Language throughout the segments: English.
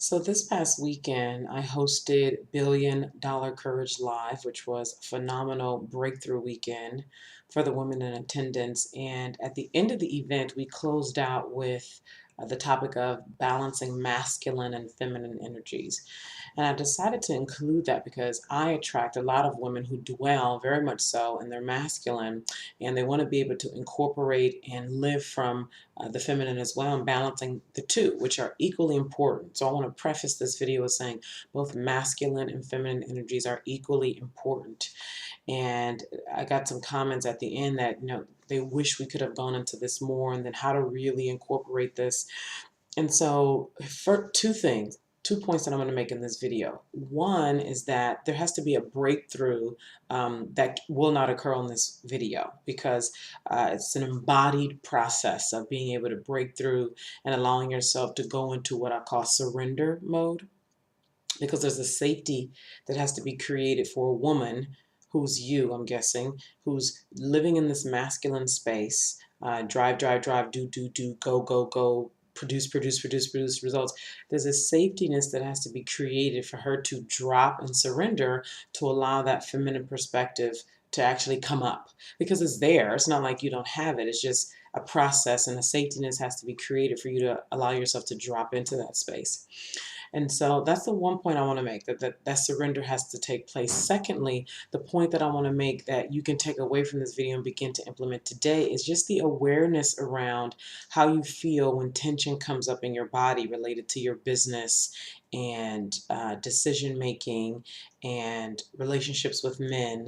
So this past weekend, I hosted Billion Dollar Courage Live, which was a phenomenal breakthrough weekend for the women in attendance. And at the end of the event, we closed out with the topic of balancing masculine and feminine energies. And I decided to include that because I attract a lot of women who dwell very much so in their masculine, and they want to be able to incorporate and live from the feminine as well, and balancing the two, which are equally important. So I want to preface this video with saying both masculine and feminine energies are equally important. And I got some comments at the end that, they wish we could have gone into this more and then how to really incorporate this. And so, for two things, 2 points that I'm going to make in this video. One is that there has to be a breakthrough that will not occur on this video because it's an embodied process of being able to break through and allowing yourself to go into what I call surrender mode, because there's a safety that has to be created for a woman who's you, I'm guessing, who's living in this masculine space, drive, drive, drive, do, go, go, go, produce results. There's a safetiness that has to be created for her to drop and surrender to allow that feminine perspective to actually come up, because it's there. It's not like you don't have it. It's just a process, and a safetiness has to be created for you to allow yourself to drop into that space. And so that's the one point I want to make, that surrender has to take place. Secondly, the point that I want to make that you can take away from this video and begin to implement today is just the awareness around how you feel when tension comes up in your body related to your business and decision making and relationships with men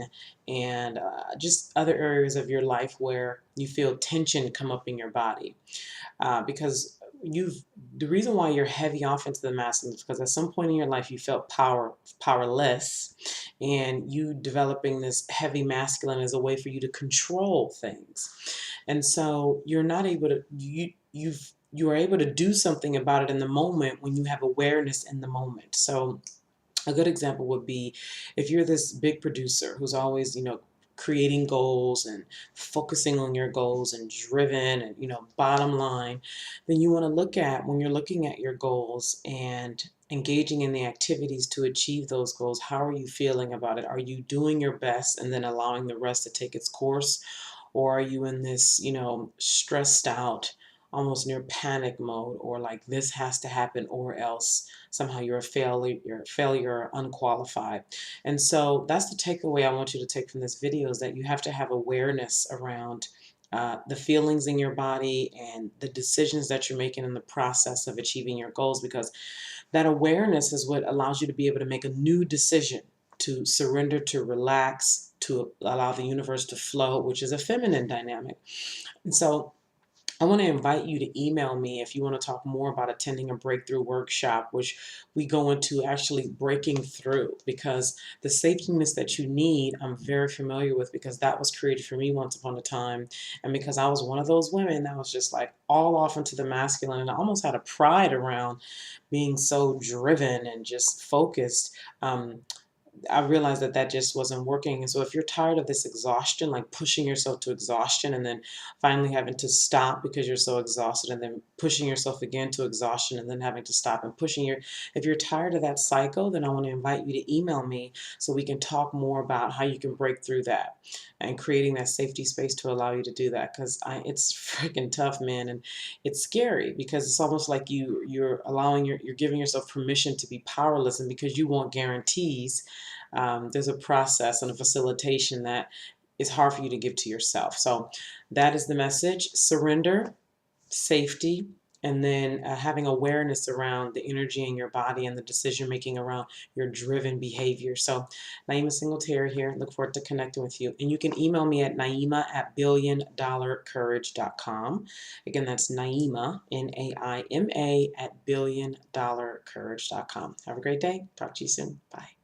and just other areas of your life where you feel tension come up in your body, because you've the reason why you're heavy off into the masculine is because at some point in your life you felt powerless, and you developing this heavy masculine as a way for you to control things. And so you're not able to you are able to do something about it in the moment when you have awareness in the moment. So a good example would be if you're this big producer who's always, creating goals and focusing on your goals and driven and, bottom line, then you want to look at, when you're looking at your goals and engaging in the activities to achieve those goals, how are you feeling about it? Are you doing your best and then allowing the rest to take its course? Or are you in this, stressed out, almost near panic mode, or like this has to happen or else somehow you're a failure or unqualified. And so that's the takeaway I want you to take from this video, is that you have to have awareness around the feelings in your body and the decisions that you're making in the process of achieving your goals, because that awareness is what allows you to be able to make a new decision, to surrender, to relax, to allow the universe to flow, which is a feminine dynamic. And so I want to invite you to email me if you want to talk more about attending a breakthrough workshop, which we go into actually breaking through, because the safetyness that you need, I'm very familiar with, because that was created for me once upon a time. And because I was one of those women that was just like all off into the masculine, and I almost had a pride around being so driven and just focused. I realized that that just wasn't working. And so if you're tired of this exhaustion, like pushing yourself to exhaustion and then finally having to stop because you're so exhausted, and then pushing yourself again to exhaustion and then having to stop and if you're tired of that cycle, then I want to invite you to email me so we can talk more about how you can break through that and creating that safety space to allow you to do that. Because it's freaking tough, man. And it's scary because it's almost like you're giving yourself permission to be powerless. And because you want guarantees, there's a process and a facilitation that is hard for you to give to yourself. So that is the message: surrender, safety, and then having awareness around the energy in your body and the decision making around your driven behavior. So Naima Singletary here. Look forward to connecting with you. And you can email me at naima@billiondollarcourage.com. Again, that's Naima, Naima, at billiondollarcourage.com. Have a great day. Talk to you soon. Bye.